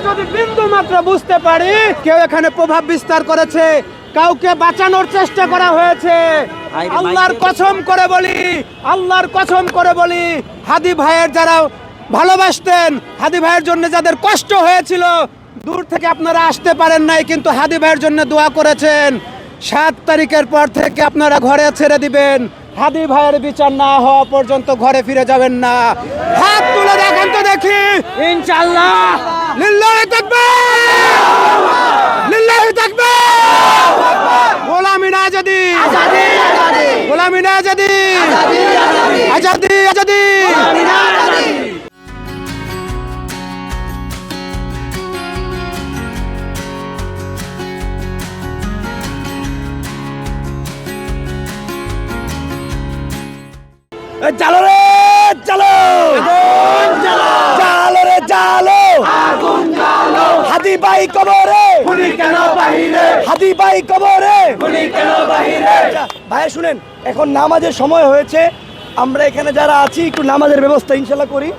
যদি বিন্দু মাত্র বুঝতে পারি কেউ এখানে প্রভাব বিস্তার করেছে, কাউকে বাঁচানোর চেষ্টা করা হয়েছে, আল্লাহর কসম করে বলি, আল্লাহর কসম করে বলি, হাদি ভাইয়ের যারা ভালোবাসতেন, হাদি ভাইয়ের জন্য যাদের কষ্ট হয়েছিল, দূর থেকে আপনারা আসতে পারেন নাই কিন্তু হাদি ভাইয়ের জন্য দোয়া করেছেন। 7 তারিখের পর থেকে আপনারা ঘরে ছেড়ে দিবেন, হাদি ভাইয়ের বিচার না হওয়া পর্যন্ত ঘরে ফিরে যাবেন না। হাত তুলে দেখেন তো দেখি, ইনশাআল্লাহ। লিল্লাহি তাকবীর, লিল্লাহি তাকবীর। গোলামি না আজাদি, গোলামি না আজাদি, আজাদি আজাদি। চালো রে চালো, চালো রে চালো, হাদি ভাই কবরে, হাদি ভাই কবরে। ভাই শুনেন, এখন নামাজের সময় হয়েছে, আমরা এখানে যারা আছি একটু নামাজের ব্যবস্থা ইনশাল্লাহ করি।